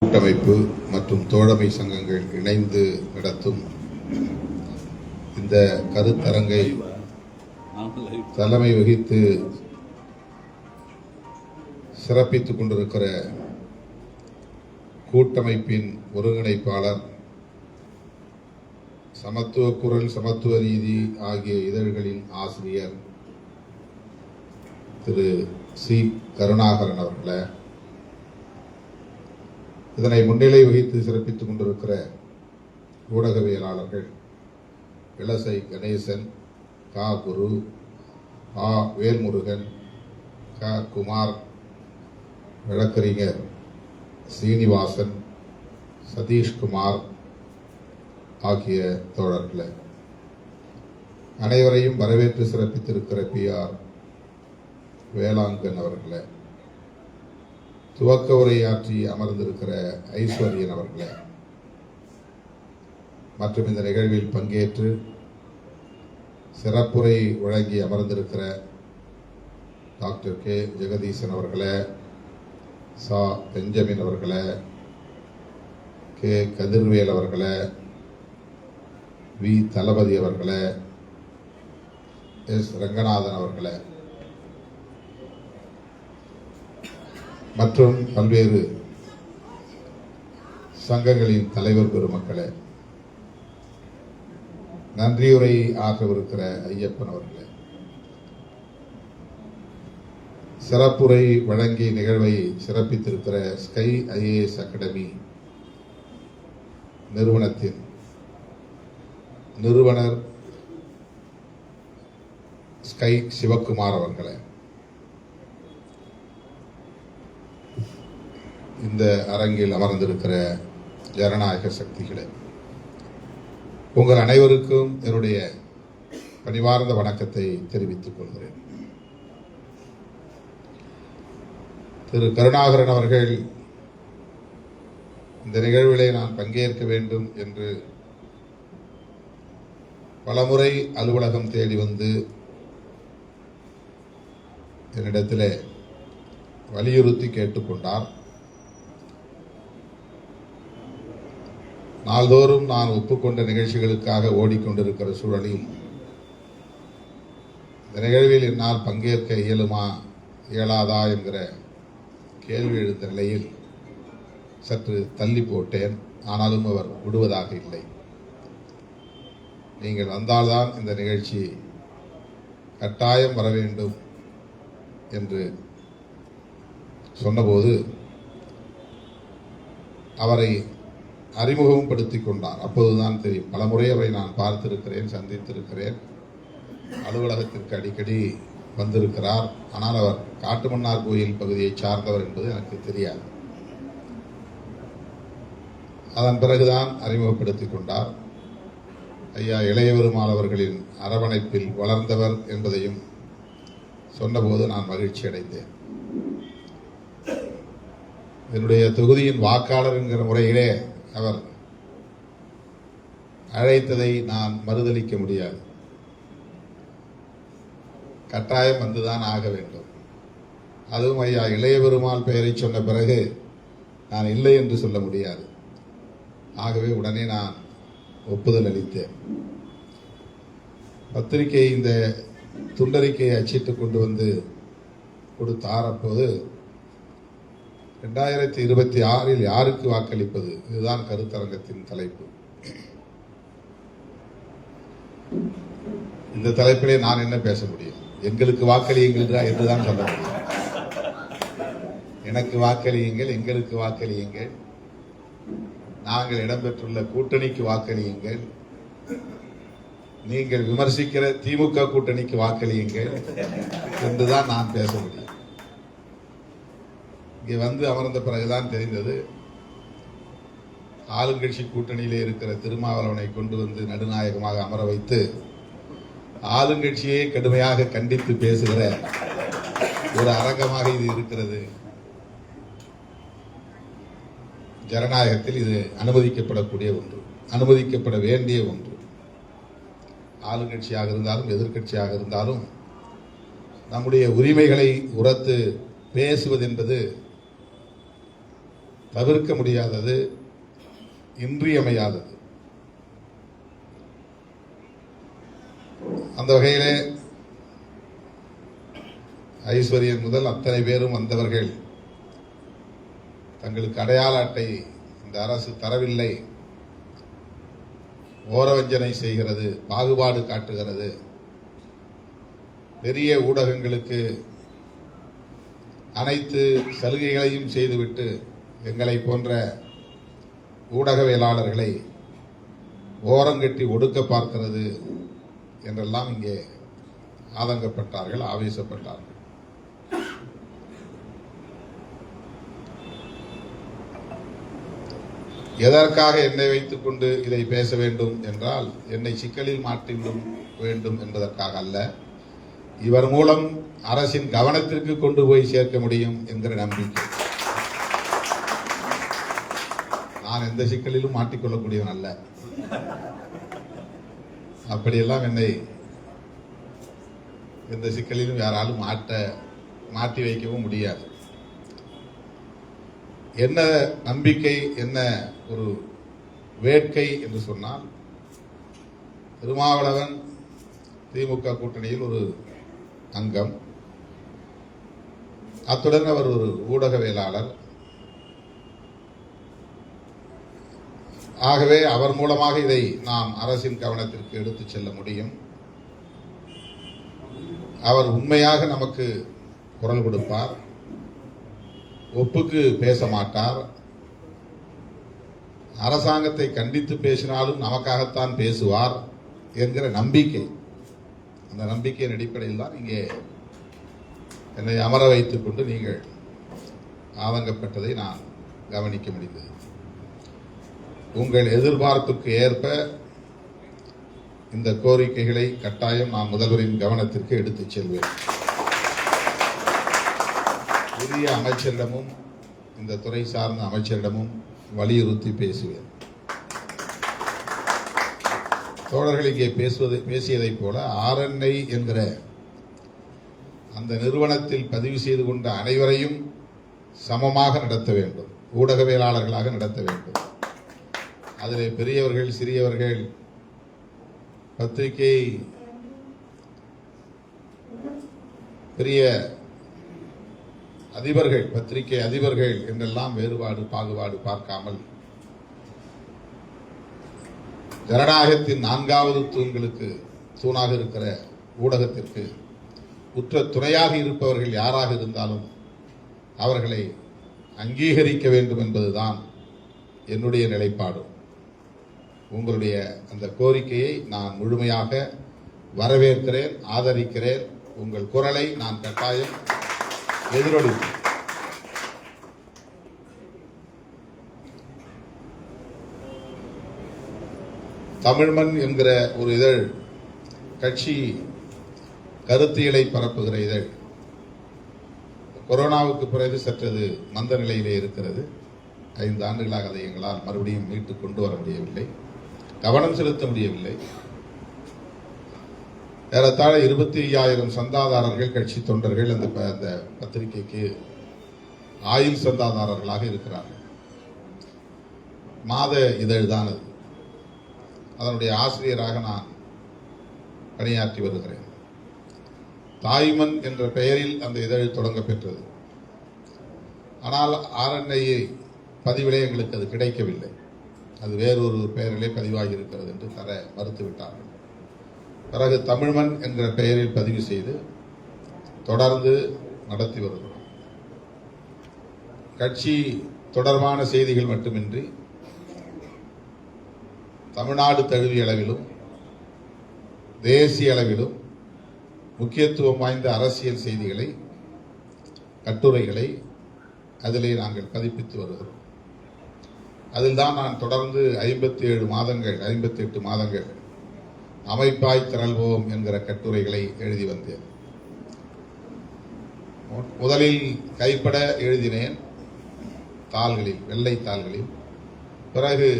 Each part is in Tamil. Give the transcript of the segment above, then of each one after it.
கூட்டமைப்பு மற்றும் தோழமை சங்கங்கள் இணைந்து நடத்தும் இந்த கருத்தரங்கை தலைமை வகித்து சிறப்பித்துக் கொண்டிருக்கிற கூட்டமைப்பின் ஒருங்கிணைப்பாளர், சமத்துவ குரல், சமத்துவ நீதி ஆகிய இதழ்களின் ஆசிரியர் திரு சி. கருணாகரன் அவர்களே, இதனை முன்னிலை வகித்து சிறப்பித்துக் கொண்டிருக்கிற ஊடகவியலாளர்கள் இளசை கணேசன், கா. குரு, ஆ. வேல்முருகன், க. குமார், வழக்கறிஞர் சீனிவாசன், சதீஷ்குமார் ஆகிய தோழர்களே, அனைவரையும் வரவேற்று சிறப்பித்திருக்கிற PR வேளாங்கன் அவர்களே, துவக்க உரையாற்றி அமர்ந்திருக்கிற ஐஸ்வர்யன் அவர்களே, மற்றும் இந்த நிகழ்வில் பங்கேற்று சிறப்புரை வழங்கி அமர்ந்திருக்கிற டாக்டர் கே. ஜெகதீசன் அவர்களே, சா. பெஞ்சமின் அவர்களே, கே. கதிர்வேல் அவர்களே, வி. தளபதி அவர்களே, எஸ். ரங்கநாதன் அவர்களே, மற்றும் பல்வேறு சங்கங்களின் தலைவர் பெருமக்களே, நன்றியுரை ஆற்றவிருக்கிற ஐயப்பன் அவர்களே, சிறப்புரை வழங்கி நிகழ்வை சிறப்பித்திருக்கிற ஸ்கை IAS அகாடமி நிறுவனத்தின் நிறுவனர் ஸ்கை சிவக்குமார் அவர்களே, இந்த அரங்கில் அமர்ந்திருக்கிற ஜனநாயக சக்திகளே, உங்கள் அனைவருக்கும் என்னுடைய பணிவார்ந்த வணக்கத்தை தெரிவித்துக் கொள்கிறேன். திரு கருணாகரன் அவர்கள் இந்த நிகழ்விலே நான் பங்கேற்க வேண்டும் என்று பலமுறை அலுவலகம் தேடி வந்து என்னிடத்திலே வலியுறுத்தி கேட்டுக்கொண்டார். நாள்தோறும் நான் ஒப்புக்கொண்ட நிகழ்ச்சிகளுக்காக ஓடிக்கொண்டிருக்கிற சூழலில் இந்த நிகழ்வில் என்னால் பங்கேற்க இயலாதா என்கிற கேள்வி எழுந்த நிலையில் சற்று தள்ளி போட்டேன். ஆனாலும் அவர் விடுவதாக இல்லை. நீங்கள் வந்தால்தான் இந்த நிகழ்ச்சி கட்டாயம் வர வேண்டும் என்று சொன்னபோது அவரை அறிமுகமும் படுத்திக் கொண்டார். அப்போதுதான் தெரியும். பலமுறை அவரை நான் பார்த்திருக்கிறேன், சந்தித்திருக்கிறேன், அலுவலகத்திற்கு அடிக்கடி வந்திருக்கிறார். ஆனால் அவர் காட்டுமன்னார் கோயில் பகுதியை சார்ந்தவர் என்பது எனக்கு தெரியாது. அதன் பிறகுதான் அறிமுகப்படுத்திக் கொண்டார். ஐயா இளையபெருமாள் அவர்களின் அரவணைப்பில் வளர்ந்தவர் என்பதையும் சொன்னபோது நான் மகிழ்ச்சி அடைந்தேன். என்னுடைய தொகுதியின் வாக்காளர் என்கிற முறையிலே அவர் அழைத்ததை நான் மறுதலிக்க முடியாது. கட்டாயம் வந்துதான் ஆக வேண்டும். அதுவும் ஐயா இளையபெருமாள் பெயரை சொன்ன பிறகு நான் இல்லை என்று சொல்ல முடியாது. ஆகவே உடனே நான் ஒப்புதல் அளித்தேன். பத்திரிகை இந்த துண்டறிக்கையை அச்சிட்டு கொண்டு வந்து கொடுத்தார். அப்போது 2026 யாருக்கு வாக்களிப்பது, இதுதான் கருத்தரங்கத்தின் தலைப்பு. இந்த தலைப்பிலே நான் என்ன பேச முடியும்? எங்களுக்கு வாக்களியுங்கள் என்றுதான் சொல்ல முடியும். எனக்கு வாக்களியுங்கள், எங்களுக்கு வாக்களியுங்கள், நாங்கள் இடம்பெற்றுள்ள கூட்டணிக்கு வாக்களியுங்கள், நீங்கள் விமர்சிக்கிற திமுக கூட்டணிக்கு வாக்களியுங்கள் என்றுதான் நான் பேச முடியும். இங்கே வந்து அமர்ந்த பிறகுதான் தெரிந்தது, ஆளுங்கட்சி கூட்டணியிலே இருக்கிற திருமாவளவனை கொண்டு வந்து நடுநாயகமாக அமர வைத்து ஆளுங்கட்சியை கடுமையாக கண்டித்து பேசுகிற ஒரு அரங்கமாக இது இருக்கிறது. ஜனநாயகத்தில் இது அனுமதிக்கப்படக்கூடிய ஒன்று, அனுமதிக்கப்பட வேண்டிய ஒன்று. ஆளுங்கட்சியாக இருந்தாலும் எதிர்க்கட்சியாக இருந்தாலும் நம்முடைய உரிமைகளை உரத்து பேசுவது என்பது தவிர்க்க முடியாதது, இன்றியமையாதது. அந்த வகையிலே ஐஸ்வர்யன் முதல் அத்தனை பேரும் வந்தவர்கள் தங்களுக்கு அடையாள அட்டை இந்த அரசு தரவில்லை, ஓரவஞ்சனை செய்கிறது, பாகுபாடு காட்டுகிறது, பெரிய ஊடகங்களுக்கு அனைத்து சலுகைகளையும் செய்துவிட்டு எங்களை போன்ற ஊடகவியலாளர்களை ஓரங்கட்டி ஒடுக்க பார்க்கிறது என்றெல்லாம் இங்கே ஆதங்கப்பட்டார்கள், ஆவேசப்பட்டார்கள். எதற்காக என்னை வைத்துக் கொண்டு இதை பேச வேண்டும் என்றால், என்னை சிக்கலில் மாற்றிவிடும் வேண்டும் என்பதற்காக அல்ல, இவர் மூலம் அரசின் கவனத்திற்கு கொண்டு போய் சேர்க்க முடியும் என்கிற நம்பிக்கை. நான் எந்த சிக்கலிலும் மாட்டிக்கொள்ளக்கூடியவன் அல்ல. அப்படியெல்லாம் என்னை எந்த சிக்கலிலும் யாராலும் மாட்டி வைக்கவும் முடியாது. என்ன நம்பிக்கை, என்ன ஒரு வேட்கை என்று சொன்னால், திருமாவளவன் திமுக கூட்டணியில் ஒரு அங்கம், அத்துடன் அவர் ஒரு ஊடகவியலாளர். ஆகவே அவர் மூலமாக இதை நாம் அரசின் கவனத்திற்கு எடுத்துச் செல்ல முடியும். அவர் உண்மையாக நமக்கு குரல் கொடுப்பார், ஒப்புக்கு பேச மாட்டார். அரசாங்கத்தை கண்டித்து பேசினாலும் நமக்காகத்தான் பேசுவார் என்கிற நம்பிக்கை, அந்த நம்பிக்கையின் அடிப்படையில் தான் இங்கே என்னை அமர வைத்துக் கொண்டு நீங்கள் ஆதங்கப்பட்டதை நான் கவனிக்க முடிந்தது. உங்கள் எதிர்பார்ப்புக்கு ஏற்ப இந்த கோரிக்கைகளை கட்டாயம் நான் முதல்வரின் கவனத்திற்கு எடுத்துச் செல்வேன். புதிய அமைச்சரிடமும் இந்த துறை சார்ந்த அமைச்சரிடமும் வலியுறுத்தி பேசுவேன். தோழர்கள் இங்கே பேசியதைப் போல RNI என்கிற அந்த நிறுவனத்தில் பதிவு செய்து கொண்ட அனைவரையும் சமமாக நடத்த வேண்டும், ஊடகவியலாளர்களாக நடத்த வேண்டும். அதிலே பெரியவர்கள், சிறியவர்கள், பத்திரிகை பெரிய அதிபர்கள், பத்திரிகை அதிபர்கள் என்றெல்லாம் வேறுபாடு பாகுபாடு பார்க்காமல் ஜனநாயகத்தின் 4வது தூணாக இருக்கிற ஊடகத்திற்கு உற்ற துணையாக இருப்பவர்கள் யாராக இருந்தாலும் அவர்களை அங்கீகரிக்க வேண்டும் என்பதுதான் என்னுடைய நிலைப்பாடு. உங்களுடைய அந்த கோரிக்கையை நான் முழுமையாக வரவேற்கிறேன், ஆதரிக்கிறேன். உங்கள் குரலை நான் கட்டாயம் எதிரொலிப்பேன். தமிழ்மண் என்கிற ஒரு இதழ், கட்சி கருத்தியலை பரப்புகிற இதழ், கொரோனாவுக்கு பிறகு சற்றது மந்த நிலையிலே இருக்கிறது. 5 ஆண்டுகளாக அதை எங்களால் மறுபடியும் மீட்டு கொண்டு வர முடியவில்லை, கவனம் செலுத்த முடியவில்லை. ஏறத்தாழ 25,000 சந்தாதாரர்கள், கட்சி தொண்டர்கள் அந்த பத்திரிகைக்கு ஆயுள் சந்தாதாரர்களாக இருக்கிறார்கள். மாத இதழ் தான் அது. அதனுடைய ஆசிரியராக நான் பணியாற்றி வருகிறேன். தாய்மண் என்ற பெயரில் அந்த இதழ் தொடங்க பெற்றது. ஆனால் RNI பதிவிலே எங்களுக்கு அது கிடைக்கவில்லை. அது வேறொரு பெயரிலே பதிவாகி இருக்கிறது என்று தர மறுத்துவிட்டார்கள். பிறகு தமிழ்மண் என்கிற பெயரில் பதிவு செய்து தொடர்ந்து நடத்தி வருகிறோம். கட்சி தொடர்பான செய்திகள் மட்டுமின்றி தமிழ்நாடு தழுவிய அளவிலும் தேசிய அளவிலும் முக்கியத்துவம் வாய்ந்த அரசியல் செய்திகளை, கட்டுரைகளை அதிலே நாங்கள் பதிப்பித்து வருகிறோம். அதில் தான் நான் தொடர்ந்து 58 மாதங்கள் அமைப்பாய் திரள்வோம் என்கிற கட்டுரைகளை எழுதி வந்தேன். முதலில் கைப்பட எழுதினேன் தாள்களில், வெள்ளை தாள்களில். பிறகு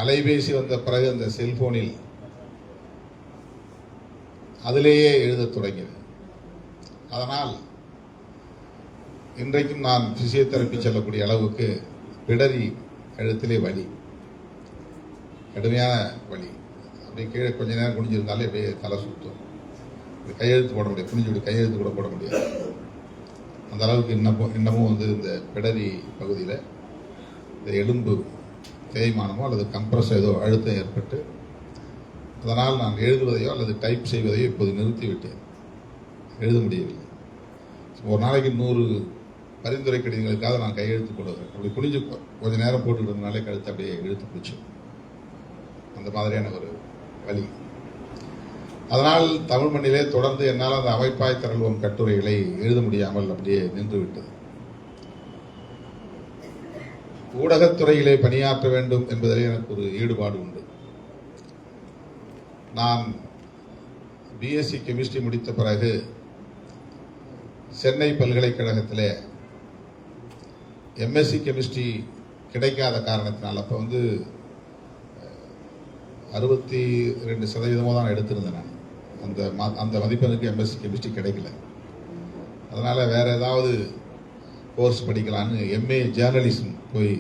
அலைபேசி வந்த பிறகு அந்த செல்போனில் அதிலேயே எழுதத் தொடங்கினேன். அதனால் இன்றைக்கும் நான் பிசியோதெரப்பி செல்லக்கூடிய அளவுக்கு பிடரி கழுத்திலே வலி, கடுமையான வலி. அப்படியே கீழே கொஞ்ச நேரம் குனிஞ்சிருந்தாலே அப்படியே தலை சுற்றும். கையெழுத்து போட முடியாது, குனிஞ்சு கையெழுத்து கூட போட முடியாது. அந்த அளவுக்கு இன்னமும் வந்து இந்த பிடரி பகுதியில் இந்த எலும்பு தேய்மானமோ அல்லது கம்ப்ரஸ் ஏதோ அழுத்தம் ஏற்பட்டு அதனால் நான் எழுதுவதையோ அல்லது டைப் செய்வதையோ இப்போது நிறுத்திவிட்டேன். எழுத முடியவில்லை. ஒரு நாளைக்கு 100 பரிந்துரை கடிதங்களுக்காக நான் கையெழுத்து போடுவேன். அப்படி குனிஞ்சு கொஞ்சம் நேரம் போட்டுக்கிட்டதுனாலே கழுத்து அப்படியே இழுத்து பிடிச்சி அந்த மாதிரியான ஒரு வலி. அதனால் தமிழ் மண்ணிலே தொடர்ந்து என்னால் அந்த அமைப்பாய் திரள்வோம் கட்டுரைகளை எழுத முடியாமல் அப்படியே நின்று விட்டது. ஊடகத்துறையிலே பணியாற்ற வேண்டும் என்பதிலே எனக்கு ஒரு ஈடுபாடு உண்டு. நான் பிஎஸ்சி கெமிஸ்ட்ரி முடித்த பிறகு சென்னை பல்கலைக்கழகத்திலே எம்எஸ்சி கெமிஸ்ட்ரி கிடைக்காத காரணத்தினால் அப்போ வந்து 62% தான் எடுத்திருந்தேன் நான். அந்த மதிப்பெண்ணுக்கு எம்எஸ்சி கெமிஸ்ட்ரி கிடைக்கல. அதனால் வேறு ஏதாவது கோர்ஸ் படிக்கலான்னு எம்ஏ ஜேர்னலிசம் போய்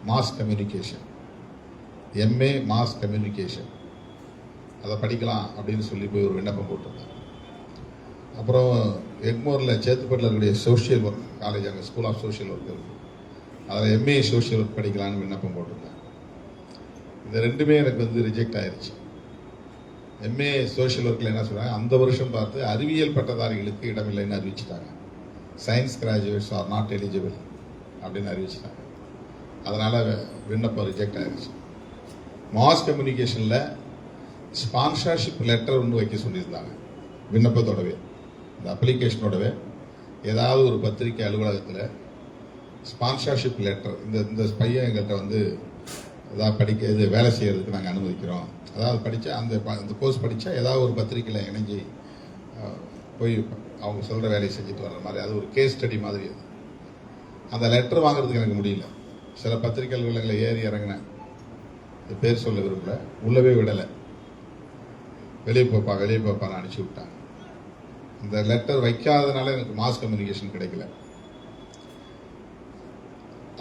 mass communication, MA mass communication அதை படிக்கலாம் அப்படின்னு சொல்லி போய் ஒரு விண்ணப்பம் போட்டிருந்தேன். அப்புறம் எக்மோரில் சேத்துப்பட்டில் இருக்கக்கூடிய சோஷியல் ஒர்க் காலேஜ், அங்கே ஸ்கூல் ஆஃப் சோஷியல் ஒர்க் இருக்குது, அதில் எம்ஏ சோஷியல் ஒர்க் படிக்கலான்னு விண்ணப்பம் போட்டிருந்தேன். இந்த ரெண்டுமே எனக்கு வந்து ரிஜெக்ட் ஆயிடுச்சு. எம்ஏ சோஷியல் ஒர்க்கில் என்ன சொல்கிறாங்க, அந்த வருஷம் பார்த்து அறிவியல் பட்டதாரிகளுக்கு இடமில்லைன்னு அறிவிச்சிட்டாங்க. Science graduates are not eligible அப்படின்னு அறிவிச்சிட்டாங்க. அதனால் விண்ணப்பம் ரிஜெக்ட் ஆயிடுச்சு. மாஸ் கம்யூனிகேஷனில் ஸ்பான்சர்ஷிப் லெட்டர் ஒன்று வைக்க சொல்லியிருந்தாங்க. விண்ணப்பத்தோடவே, இந்த அப்ளிகேஷனோடவே ஏதாவது ஒரு பத்திரிகை அலுவலகத்தில் ஸ்பான்சர்ஷிப் லெட்டர், இந்த பையன் எங்கள்கிட்ட வந்து ஏதாவது இது வேலை செய்கிறதுக்கு நாங்கள் அனுமதிக்கிறோம், அதாவது படித்தா அந்த கோர்ஸ் படித்தா ஏதாவது ஒரு பத்திரிகையில் இணைஞ்சி போய் அவங்க சொல்கிற வேலையை செஞ்சுட்டு வர்ற மாதிரி, அது ஒரு கேஸ் ஸ்டடி மாதிரி. அது அந்த லெட்டர் வாங்குறதுக்கு எனக்கு முடியல. சில பத்திரிகை அலுவலகங்களை ஏறி இறங்கினேன், பேர் சொல்ல விரும்பல, உள்ளவே விடலை. வெளியே போப்பான்னு அனுப்பிச்சி விட்டாங்க. இந்த லெட்டர் வைக்காதனால எனக்கு மாஸ் கம்யூனிகேஷன் கிடைக்கல.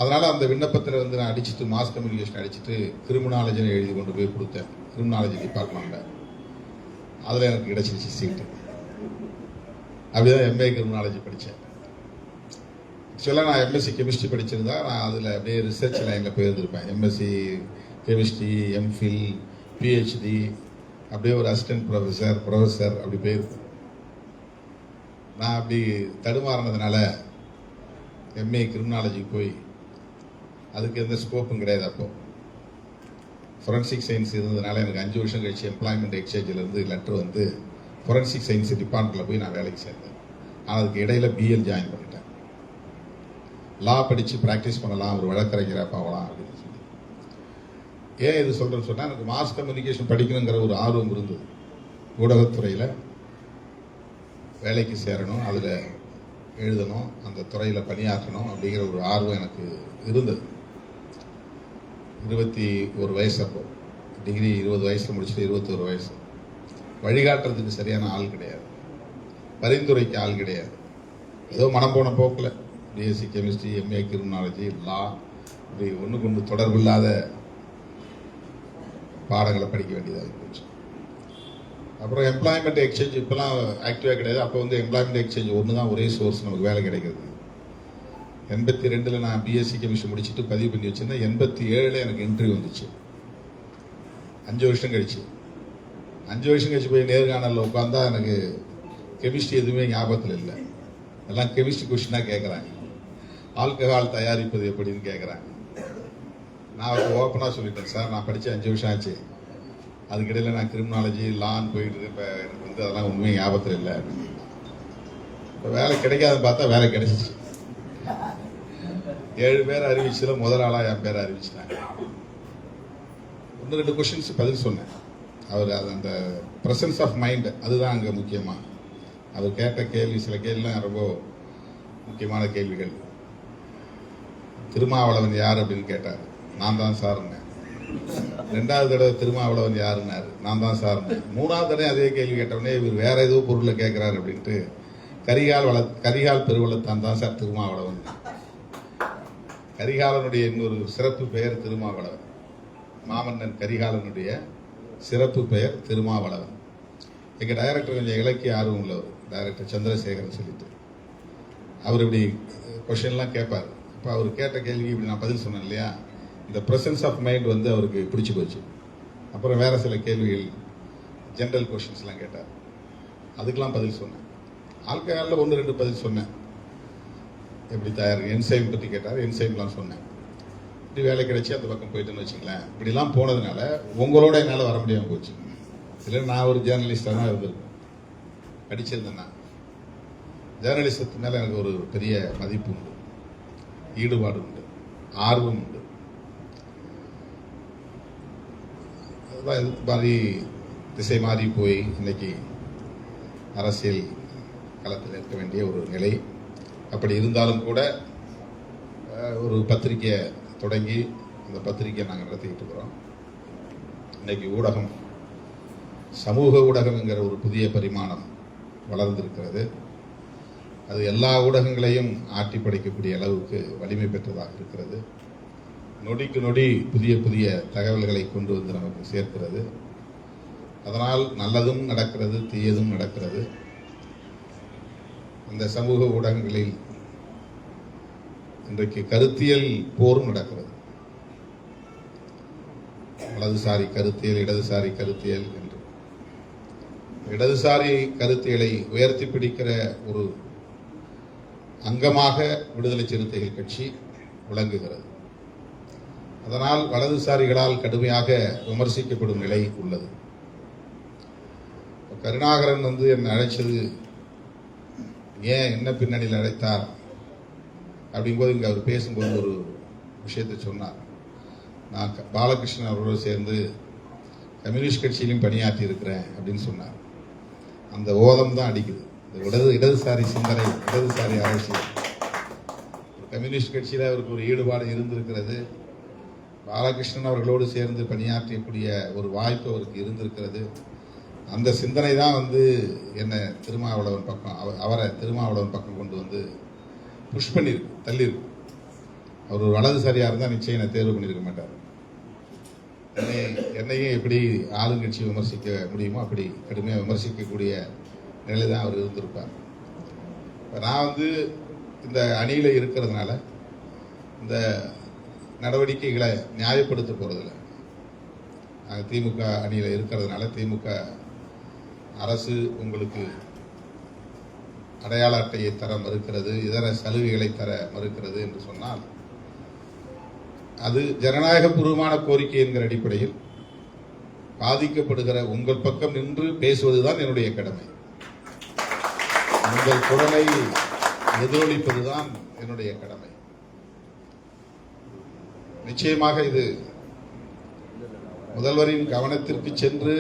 அதனால் அந்த விண்ணப்பத்தில் வந்து நான் அடிச்சுட்டு மாஸ் கம்யூனிகேஷன் அடிச்சுட்டு கிரிமினாலஜின்னு எழுதி கொண்டு போய் கொடுத்தேன், கிரிமினாலஜி டிபார்ட்மெண்ட்டில். அதில் எனக்கு கிடைச்சிருச்சு சீட்டு. அப்படிதான் எம்ஏ கிரிமினாலஜி படித்தேன். ஆக்சுவலாக நான் எம்எஸ்சி கெமிஸ்ட்ரி படிச்சிருந்தா நான் அதில் அப்படியே ரிசர்ச் லைனில் போயிருந்திருப்பேன். எம்எஸ்சி கெமிஸ்ட்ரி, எம்ஃபில், பிஹெச்டி, அப்படியே ஒரு அசிஸ்டன்ட் ப்ரொஃபஸர் அப்படி போயிருப்பேன். நான் அப்படி தடுமாறினதுனால எம்ஏ கிரிமினாலஜிக்கு போய் அதுக்கு எந்த ஸ்கோப்பும் கிடையாது. அப்போ ஃபொரன்சிக் சயின்ஸ் இருந்ததுனால எனக்கு 5 வருஷம் கழிச்சு எம்ப்ளாய்மெண்ட் எக்ஸ்சேஞ்சிலேருந்து லெட்டர் வந்து ஃபொரன்சிக் சயின்ஸ் டிபார்ட்மெண்ட்டில் போய் நான் வேலைக்கு சேர்ந்தேன். ஆனால் அதுக்கு இடையில பிஎல் ஜாயின் பண்ணிட்டேன். லா படித்து ப்ராக்டிஸ் பண்ணலாம், ஒரு வழக்கறிஞராக போகலாம் அப்படின்னு சொல்லி. ஏன் இது சொல்கிறேன்னு சொன்னால், எனக்கு மாஸ் கம்யூனிகேஷன் படிக்கணுங்கிற ஒரு ஆர்வம் இருந்தது. ஊடகத்துறையில் வேலைக்கு சேரணும், அதில் எழுதணும், அந்த துறையில் பணியாற்றணும் அப்படிங்கிற ஒரு ஆர்வம் எனக்கு இருந்தது. 21 வயசு அப்போ, டிகிரி 20 வயசில் முடிச்சுட்டு 21 வயசு. வழிகாட்டுறதுக்கு சரியான ஆள் கிடையாது, பரிந்துரைக்கு ஆள் கிடையாது. ஏதோ மனம் போன போக்கில் பிஎஸ்சி கெமிஸ்ட்ரி, எம்ஏ கிரிமினாலஜி, லா, இப்படி ஒன்றுக்கு ஒன்று தொடர்பில்லாத பாடங்களை படிக்க வேண்டியதாக போச்சு. அப்புறம் எம்ப்ளாய்மெண்ட் எக்ஸ்சேஞ்ச் இப்போலாம் ஆக்டிவாக கிடையாது. அப்போ வந்து எம்ப்ளாய்மெண்ட் எக்ஸ்சேஞ்ச் ஒன்று தான் ஒரே சோர்ஸ் நமக்கு வேலை கிடைக்கிறது. 82 நான் பிஎஸ்சி கெமிஸ்ட்ரி முடிச்சுட்டு பதிவு பண்ணி வச்சிருந்தேன். 87 எனக்கு இன்டர்வியூ வந்துச்சு. 5 வருஷம் கழிச்சு. 5 வருஷம் கழிச்சு போய் நேர்காணலில் உட்காந்தா எனக்கு கெமிஸ்ட்ரி எதுவுமே ஞாபகத்தில் இல்லை. எல்லாம் கெமிஸ்ட்ரி கொஸ்டினாக கேட்குறாங்க. ஆல்கஹால் தயாரிப்பது எப்படின்னு கேட்குறாங்க. நான் ஓப்பனாக சொல்லிட்டேன், சார் நான் படித்த 5 வருஷம் ஆச்சு, அதுக்கிடையில் நான் கிரிமினாலஜி லான்னு போயிட்டு இப்போ எனக்கு வந்து அதெல்லாம் உண்மையாக ஞாபகத்தில் இல்லை. இப்போ வேலை கிடைக்காதுன்னு பார்த்தா வேலை கிடைச்சிச்சு. 7 பேர் அறிவிச்சதில் முதல் ஆளாக என் பேரை அறிவிச்சிட்டாங்க. 1-2 கொஸ்டின்ஸ் பதில் சொன்னேன். அவர் அந்த ப்ரெசன்ஸ் ஆஃப் மைண்ட் அதுதான் அங்கே முக்கியமாக. அவர் கேட்ட கேள்வி, சில கேள்விலாம் ரொம்ப முக்கியமான கேள்விகள். திருமாவளவன் யார் அப்படின்னு கேட்டார். நான் தான் சார்னேன். 2வது தடவை திருமாவளவன் யாருன்னாரு. நான் தான் சார்னேன். 3வது தடவை அதே கேள்வி கேட்டவுடனே இவர் வேற ஏதோ பொருளை கேட்கிறாரு அப்படின்ட்டு கரிகால் பெருவளத்தான் தான் சார் திருமாவளவன். கரிகாலனுடைய இன்னொரு சிறப்பு பெயர் திருமாவளவன். மாமன்னன் கரிகாலனுடைய சிறப்பு பெயர் திருமாவளவன். எங்கள் டைரக்டர் கொஞ்சம் இலக்கிய ஆர்வம் உள்ளவர், டைரக்டர் சந்திரசேகரன் சொல்லிட்டு. அவர் இப்படி கொஷின்லாம் கேட்பார். இப்போ அவர் கேட்ட கேள்வி இப்படி நான் பதில் சொன்னேன் இல்லையா, இந்த ப்ரெசன்ஸ் ஆஃப் மைண்ட் வந்து அவருக்கு பிடிச்சி போச்சு. அப்புறம் வேறு சில கேள்விகள் ஜென்ரல் கொஷின்ஸ்லாம் கேட்டார், அதுக்கெல்லாம் பதில் சொன்னேன். ஆல்கஹாலில் 1-2 பதில் சொன்னேன். எப்படி தயார் என்சைம் பற்றி கேட்டார், என்சைம்லாம் சொன்னேன். இப்படி வேலை கிடைச்சி அந்த பக்கம் போயிட்டுன்னு வச்சுங்களேன். இப்படிலாம் போனதுனால உங்களோட என்னால் வர முடியாமல் போச்சு. இல்லை நான் ஒரு ஜேர்னலிஸ்டாக தான் இருந்திருக்கேன், படிச்சிருந்தேன்னா. ஜேர்னலிசத்து மேலே எனக்கு ஒரு பெரிய மதிப்பு உண்டு, ஈடுபாடு உண்டு, ஆர்வம் உண்டு. அதுதான் இது மாதிரி திசை மாறி போய் இன்னைக்கு அரசியல் களத்தில் இருக்க வேண்டிய ஒரு நிலை. அப்படி இருந்தாலும் கூட ஒரு பத்திரிகையை தொடங்கி அந்த பத்திரிகையை நாங்கள் நடத்திக்கிட்டு இருக்கிறோம். இன்னைக்கு ஊடகம், சமூக ஊடகம்ங்கிற ஒரு புதிய பரிமாணம் வளர்ந்திருக்கிறது. அது எல்லா ஊடகங்களையும் ஆட்டி படைக்கக்கூடிய அளவுக்கு வலிமை பெற்றதாக இருக்கிறது. நொடிக்கு நொடி புதிய புதிய தகவல்களை கொண்டு வந்து நமக்கு சேர்க்கிறது. அதனால் நல்லதும் நடக்கிறது, தீயதும் நடக்கிறது. அந்த சமூக ஊடகங்களில் இன்றைக்கு கருத்தியல் போரும் நடக்கிறது. வலதுசாரி கருத்தியல், இடதுசாரி கருத்தியல் என்று. இடதுசாரி கருத்தியலை உயர்த்தி பிடிக்கிற ஒரு அங்கமாக விடுதலை சிறுத்தைகள் கட்சி விளங்குகிறது. அதனால் வலதுசாரிகளால் கடுமையாக விமர்சிக்கப்படும் நிலை உள்ளது. கருணாகரன் வந்து என்னை அழைச்சது ஏன், என்ன பின்னணியில் அழைத்தார் அப்படிங்கும்போது இங்கே அவர் பேசும்போது ஒரு விஷயத்தை சொன்னார். நான் பாலகிருஷ்ணன் அவரோடு சேர்ந்து கம்யூனிஸ்ட் கட்சியிலும் பணியாற்றி இருக்கிறேன் அப்படின்னு சொன்னார். அந்த ஓதம் தான் அடிக்குது. இடதுசாரி சிந்தனை, இடதுசாரி அரசியல். கம்யூனிஸ்ட் கட்சியில் அவருக்கு ஒரு ஈடுபாடு இருந்திருக்கிறது. பாலகிருஷ்ணன் அவர்களோடு சேர்ந்து பணியாற்றக்கூடிய ஒரு வாய்ப்பு அவருக்கு இருந்திருக்கிறது. அந்த சிந்தனை தான் வந்து என்னை திருமாவளவன் பக்கம், அவரை திருமாவளவன் பக்கம் கொண்டு வந்து புஷ் பண்ணியிருக்கு, தள்ளியிருக்கு. அவர் ஒரு வலதுசாரியாக இருந்தால் நிச்சயம் என்னை தேர்வு பண்ணியிருக்க மாட்டார். என்னையும் எப்படி ஆளுங்கட்சி விமர்சிக்க முடியுமோ அப்படி கடுமையாக விமர்சிக்கக்கூடிய நிலை தான் அவர் இருந்திருப்பார். நான் வந்து இந்த அணியில் இருக்கிறதுனால இந்த நடவடிக்கைகளை நியாயப்படுத்த போகிறதில்ல. நாங்கள் திமுக அணியில் இருக்கிறதுனால திமுக அரசு உங்களுக்கு அடையாள அட்டையை தர மறுக்கிறது, இதர சலுகைகளை தர மறுக்கிறது என்று சொன்னால் அது ஜனநாயகபூர்வமான கோரிக்கை என்கிற அடிப்படையில் பாதிக்கப்படுகிற உங்கள் பக்கம் நின்று பேசுவதுதான் என்னுடைய கடமை. உங்கள் குரலை எதிரொலிப்பதுதான் என்னுடைய கடமை. நிச்சயமாக இது முதல்வரின் கவனத்திற்கு சென்று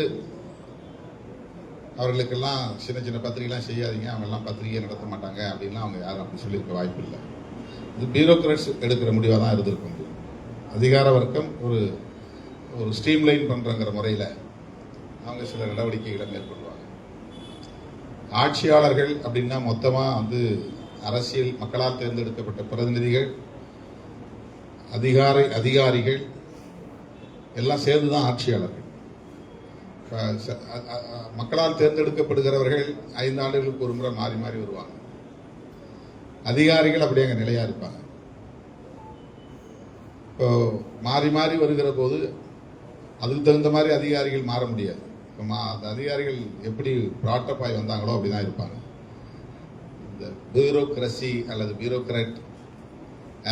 அவர்களுக்கெல்லாம் சின்ன சின்ன பத்திரிகைலாம் செய்யாதீங்க, அவங்கெல்லாம் பத்திரிகை நடத்த மாட்டாங்க அப்படின்லாம் அவங்க யாரும் அப்படி சொல்லியிருக்க வாய்ப்பு இல்லை. இது பியூரோக்ராட்ஸ் எடுக்கிற முடிவாக தான் இருந்திருக்க முடியும். அதிகார வர்க்கம் ஒரு ஸ்ட்ரீம்லைன் பண்ணுறங்கிற முறையில் அவங்க சில நடவடிக்கைகளை மேற்கொள்வாங்க. ஆட்சியாளர்கள் அப்படின்னா மொத்தமாக வந்து அரசியல் மக்களால் தேர்ந்தெடுக்கப்பட்ட பிரதிநிதிகள், அதிகாரிகள் எல்லாம் சேர்ந்து தான் ஆட்சியாளர்கள். மக்களால் தேர்ந்தெடுக்கப்படுகிறவர்கள் 5 ஆண்டுகளுக்கு ஒரு முறை மாறி மாறி வருவாங்க. அதிகாரிகள் அப்படியே அங்கே நிலையா இருப்பாங்க. இப்போ மாறி மாறி வருகிற போது அதுக்கு தகுந்த மாதிரி அதிகாரிகள் மாற முடியாது. அந்த அதிகாரிகள் எப்படி ப்ராட்டப் ஆகி வந்தாங்களோ அப்படிதான் இருப்பாங்க. இந்த பியூரோக்ரசி அல்லது பியூரோக்ராட்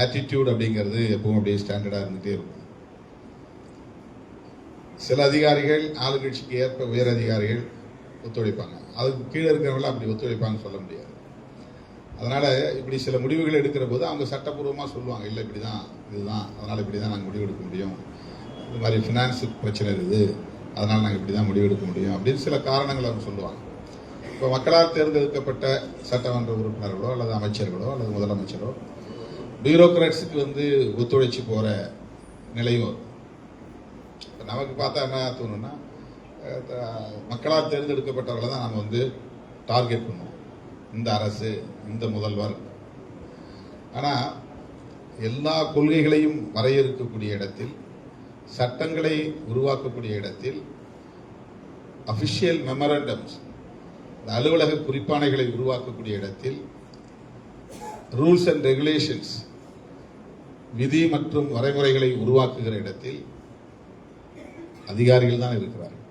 ஆட்டிடியூட் அப்படிங்கிறது எப்பவும் அப்படியே ஸ்டாண்டர்டாக இருந்துகிட்டே இருக்கும். சில அதிகாரிகள் ஆளுங்கட்சிக்கு ஏற்ப உயர் அதிகாரிகள் ஒத்துழைப்பாங்க, அதுக்கு கீழே இருக்கிறவங்களாம் அப்படி ஒத்துழைப்பாங்கன்னு சொல்ல முடியாது. அதனால இப்படி சில முடிவுகள் எடுக்கிற போது அவங்க சட்டப்பூர்வமாக சொல்லுவாங்க, இல்லை இப்படிதான் இதுதான், அதனால இப்படிதான் நாங்கள் முடிவெடுக்க முடியும், இது மாதிரி ஃபினான்ஸ் பிரச்சனை இருக்குது, அதனால நாங்கள் இப்படி தான் முடிவெடுக்க முடியும் அப்படின்னு சில காரணங்கள் அவங்க சொல்லுவாங்க. இப்போ மக்களால் தேர்ந்தெடுக்கப்பட்ட சட்டமன்ற உறுப்பினர்களோ அல்லது அமைச்சர்களோ அல்லது முதலமைச்சரோ பியூரோக்ராட்ஸுக்கு வந்து ஒத்துழைச்சி போகிற நிலையும் வரும். நமக்கு பார்த்தா என்ன தோணுன்னா, மக்களால் தேர்ந்தெடுக்கப்பட்டவர்களை தான் நம்ம வந்து டார்கெட் பண்ணுவோம், இந்த அரசு, இந்த முதல்வர். ஆனால் எல்லா கொள்கைகளையும் வரையறுக்கக்கூடிய இடத்தில், சட்டங்களை உருவாக்கக்கூடிய இடத்தில், அபிஷியல் மெமரண்டம்ஸ் அலுவலக குறிப்பாணைகளை உருவாக்கக்கூடிய இடத்தில், ரூல்ஸ் அண்ட் ரெகுலேஷன்ஸ் விதி மற்றும் வரைமுறைகளை உருவாக்குகிற இடத்தில் அதிகாரிகள் தான் இருக்கிறார்கள்.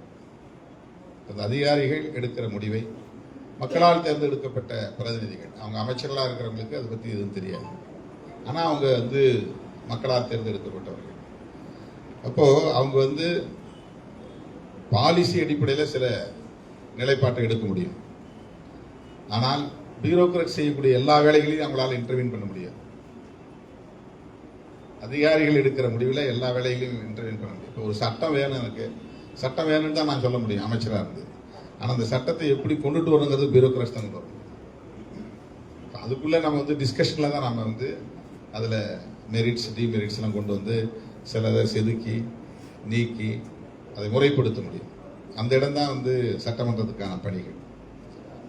அந்த அதிகாரிகள் எடுக்கிற முடிவை மக்களால் தேர்ந்தெடுக்கப்பட்ட பிரதிநிதிகள், அவங்க அமைச்சர்களாக இருக்கிறவங்களுக்கு அதை பற்றி எதுவும் தெரியாது. ஆனால் அவங்க மக்களால் தேர்ந்தெடுக்கப்பட்டவர்கள். அப்போ அவங்க பாலிசி அடிப்படையில் சில நிலைப்பாட்டை எடுக்க முடியும். ஆனால் பியூரோக்ராட் செய்யக்கூடிய எல்லா வேலைகளையும் அவங்களால இன்டர்வீன் பண்ண முடியாது. அதிகாரிகள் எடுக்கிற முடிவில் எல்லா வேலைகளையும் இன்டர்வீன் பண்ண முடியும். இப்போ ஒரு சட்டம் வேணும், எனக்கு சட்டம் வேணும்னு தான் நான் சொல்ல முடியும் அமைச்சராக இருந்து. ஆனால் அந்த சட்டத்தை எப்படி கொண்டுட்டு வரணுங்கிறது பியூரோக்ராட்ஸ் தான் வரும். அதுக்குள்ளே நம்ம டிஸ்கஷனில் தான் நம்ம அதில் மெரிட்ஸ் டிமெரிட்ஸ்லாம் கொண்டு சிலதை செதுக்கி நீக்கி அதை முறைப்படுத்த முடியும். அந்த இடம் தான் சட்டமன்றத்துக்கான பணிகள்.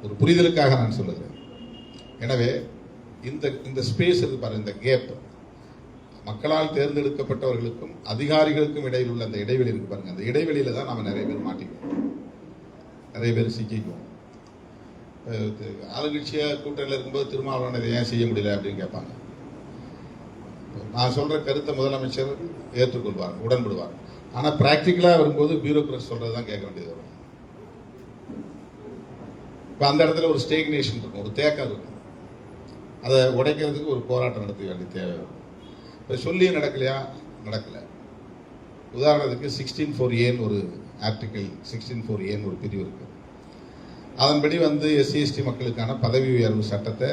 ஒரு புரிதலுக்காக நான் சொல்லுகிறேன். எனவே இந்த ஸ்பேஸ் இருக்கு பாருங்க, இந்த கேப், மக்களால் தேர்ந்தெடுக்கப்பட்டவர்களுக்கும் அதிகாரிகளுக்கும் இடையில் உள்ள அந்த இடைவெளி இருக்கு பாருங்க. அந்த இடைவெளியில தான் நம்ம நிறைய பேர் மாட்டிக்குவோம், நிறைய பேர் சிக்கிக்குவோம். ஆளுங்கட்சியா கூட்டணியில் இருக்கும்போது திருமாவளவன் இதை ஏன் செய்ய முடியல அப்படின்னு கேட்பாங்க. நான் சொல்ற கருத்தை முதலமைச்சர் ஏற்றுக்கொள்வார், உடன்படுவார். ஆனால் பிராக்டிக்கலாக வரும்போது பியூரோக்ராட் சொல்றது தான் கேட்க வேண்டியது வரும். இப்போ அந்த இடத்துல ஒரு ஸ்டேக்னேஷன் இருக்கும், ஒரு தேக்கம் இருக்கும். அதை உடைக்கிறதுக்கு ஒரு போராட்டம் நடத்த வேண்டிய தேவை வரும். இப்போ சொல்லியும் நடக்கலையா, நடக்கல. உதாரணத்துக்கு 16(4A) ஒரு ஆர்டிகிள் 16(4A) ஒரு பிரிவு இருக்கு. அதன்படி SC/ST மக்களுக்கான பதவி உயர்வு சட்டத்தை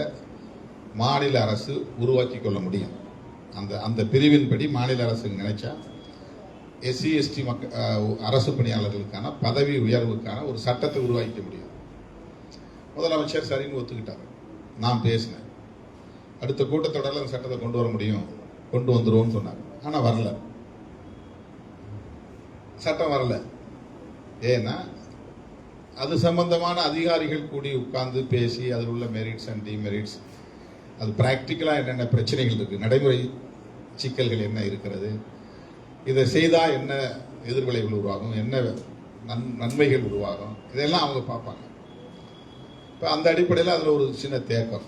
மாநில அரசு உருவாக்கி கொள்ள முடியும். அந்த பிரிவின்படி மாநில அரசு நினைச்சா SC/ST அரசு பணியாளர்களுக்கான பதவி உயர்வுக்கான ஒரு சட்டத்தை உருவாக்க முடியும். முதலமைச்சர் சரின்னு ஒத்துக்கிட்டார். நான் பேசினேன், அடுத்த கூட்டத்தொடரில் அந்த சட்டத்தை கொண்டு வர முடியும், கொண்டு வந்துருவோம்னு சொன்னாங்க. ஆனால் வரல, சட்டம் வரல. ஏன்னா அது சம்பந்தமான அதிகாரிகள் கூடி உட்கார்ந்து பேசி அதில் உள்ள மெரிட்ஸ் அண்ட் டிமெரிட்ஸ், அது பிராக்டிக்கலாக என்னென்ன பிரச்சனைகள் இருக்கு, நடைமுறை சிக்கல்கள் என்ன இருக்கிறது, இதை செய்தால் என்ன எதிர்விளைவுகள் உருவாகும், என்ன நன்மைகள் உருவாகும், இதெல்லாம் அவங்க பார்ப்பாங்க. இப்போ அந்த அடிப்படையில் அதில் ஒரு சின்ன தேக்கம்.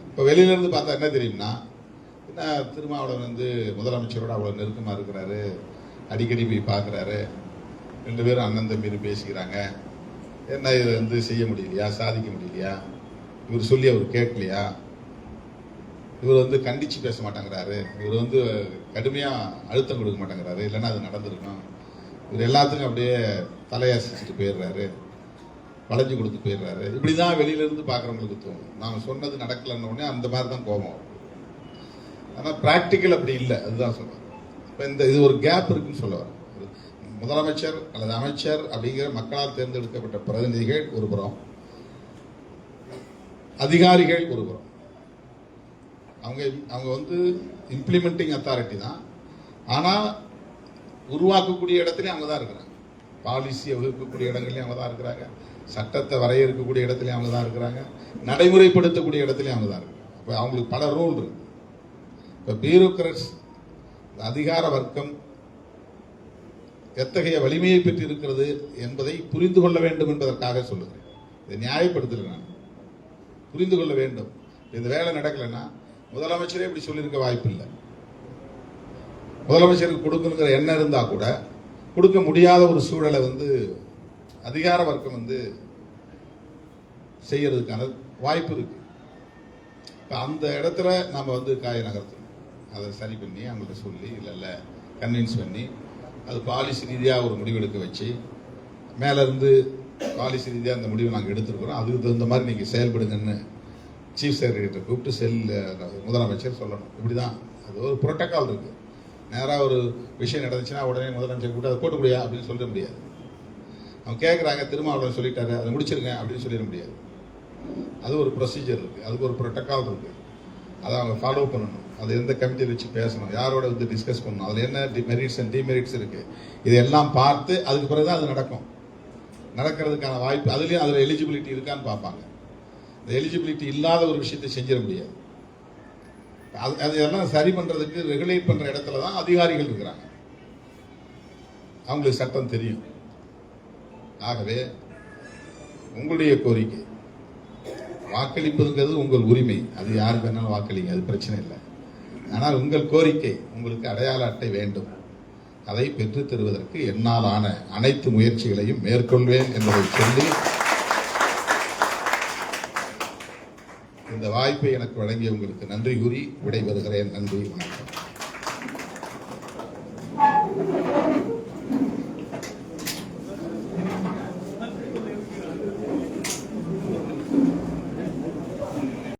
இப்போ வெளியிலேருந்து பார்த்தா என்ன தெரியும்னா, என்ன திருமாவளவன் முதலமைச்சரோட அவ்வளோ நெருக்கமாக இருக்கிறாரு, அடிக்கடி போய் பார்க்குறாரு, 2 பேரும் அண்ணன் தம்பின்னு பேசிக்கிறாங்க, என்ன இது செய்ய முடியலையா, சாதிக்க முடியலையா, இவர் சொல்லி அவர் கேட்கலையா, இவர் கண்டிச்சு பேச மாட்டேங்கிறாரு, இவர் கடுமையாக அழுத்தம் கொடுக்க மாட்டேங்கிறாரு, இல்லைன்னா அது நடந்திருக்கும், இவர் எல்லாத்துக்கும் அப்படியே தலையாசிச்சுட்டு போயிடுறாரு, வளைஞ்சு கொடுத்து போயிடுறாரு. இப்படி தான் வெளியிலேருந்து பார்க்குறவங்களுக்கு தோணும். நாம் சொன்னது நடக்கலன்னு உடனே அந்த மாதிரி தான் கோபம் வரும். ஆனால் ப்ராக்டிக்கல் அப்படி இல்லை, அதுதான் சொல்லுவேன். இப்போ இது ஒரு கேப் இருக்குன்னு சொல்ல வரேன். முதலமைச்சர் அல்லது அமைச்சர் அப்படிங்கிற மக்களால் தேர்ந்தெடுக்கப்பட்ட பிரதிநிதிகள் ஒரு புறம், அதிகாரிகள் ஒரு புறம். அவங்க இம்ப்ளிமெண்டிங் அத்தாரிட்டி தான். ஆனால் உருவாக்கக்கூடிய இடத்துலையும் அவங்க தான் இருக்கிறாங்க, பாலிசியை வகுக்கக்கூடிய இடங்கள்லையும் அவங்க தான் இருக்கிறாங்க, சட்டத்தை வரையறுக்கக்கூடிய இடத்துலையும் அவங்க தான் இருக்கிறாங்க, நடைமுறைப்படுத்தக்கூடிய இடத்துலையும் அவங்க தான் இருக்கிறாங்க. இப்போ அவங்களுக்கு பல ரோல் இருக்கு. இப்போ பியூரோக்ராட்ஸ், அதிகார வர்க்கம் எத்தகைய வலிமையை பெற்று இருக்கிறது என்பதை புரிந்து கொள்ள வேண்டும் என்பதற்காக சொல்லுகிறேன். இதை நியாயப்படுத்தலை, நான் புரிந்து கொள்ள வேண்டும். இந்த வேலை நடக்கலைன்னா முதலமைச்சரே இப்படி சொல்லியிருக்க வாய்ப்பு இல்லை. முதலமைச்சருக்கு கொடுக்கணுங்கிற எண்ணம் இருந்தா கூட கொடுக்க முடியாத ஒரு சூழலை அதிகார வர்க்கம் செய்யறதுக்கான வாய்ப்பு இருக்கு. அந்த இடத்துல நம்ம காய நகர்த்தணும், அதை சரி பண்ணி அவங்கள்ட்ட சொல்லி இல்லை கன்வின்ஸ் பண்ணி அது பாலிசி ரீதியாக ஒரு முடிவெடுக்க வச்சு, மேலேருந்து பாலிசி ரீதியாக அந்த முடிவை நாங்கள் எடுத்துருக்குறோம், அதுக்கு தகுந்த மாதிரி நீங்கள் செயல்படுங்கன்னு சீஃப் செக்ரட்டரியை கூப்பிட்டு முதலமைச்சர் சொல்லணும். இப்படி தான் அது ஒரு புரோட்டோக்கால் இருக்குது. நேராக ஒரு விஷயம் நடந்துச்சுன்னா உடனே முதலமைச்சர் கூப்பிட்டு அதை போட்டு முடியா அப்படின்னு சொல்ல முடியாது. அவங்க கேட்குறாங்க, திருமாவளவன் சொல்லிட்டாரு, அதை முடிச்சிருங்க அப்படின்னு சொல்லிட முடியாது. அது ஒரு ப்ரொசீஜர் இருக்குது, அதுக்கு ஒரு புரோட்டோக்கால் இருக்குது, அதை அவங்க ஃபாலோ பண்ணணும். அது எந்த கமிட்டியில் வச்சு பேசணும், யாரோட டிஸ்கஸ் பண்ணணும், அதில் என்ன மெரிட்ஸ் அண்ட் டிமெரிட்ஸ் இருக்குது, இதெல்லாம் பார்த்து அதுக்கு பிறகு தான் அது நடக்கும். நடக்கிறதுக்கான வாய்ப்பு, அதுலேயும் அதில் எலிஜிபிலிட்டி இருக்கான்னு பார்ப்பாங்க. இந்த எலிஜிபிலிட்டி இல்லாத ஒரு விஷயத்தை செஞ்சிட முடியாது. அதெல்லாம் சரி பண்றதுக்கு ரெகுலேட் பண்ற இடத்துல தான் அதிகாரிகள் இருக்கிறாங்க, அவங்களுக்கு சட்டம் தெரியும். ஆகவே உங்களுடைய கோரிக்கை, வாக்களிப்பதுங்கிறது உங்கள் உரிமை, அது யாருக்கு வேணாலும் வாக்களிங்க, அது பிரச்சனை இல்லை. ஆனால் உங்கள் கோரிக்கை, உங்களுக்கு அடையாள அட்டை வேண்டும், அதை பெற்றுத் தருவதற்கு என்னால் ஆன அனைத்து முயற்சிகளையும் மேற்கொள்வேன் என்பதை சொல்லி இந்த வாய்ப்பை எனக்கு வழங்கிய உங்களுக்கு நன்றி கூறி விடைபெறுகிறேன். நன்றி, வணக்கம்.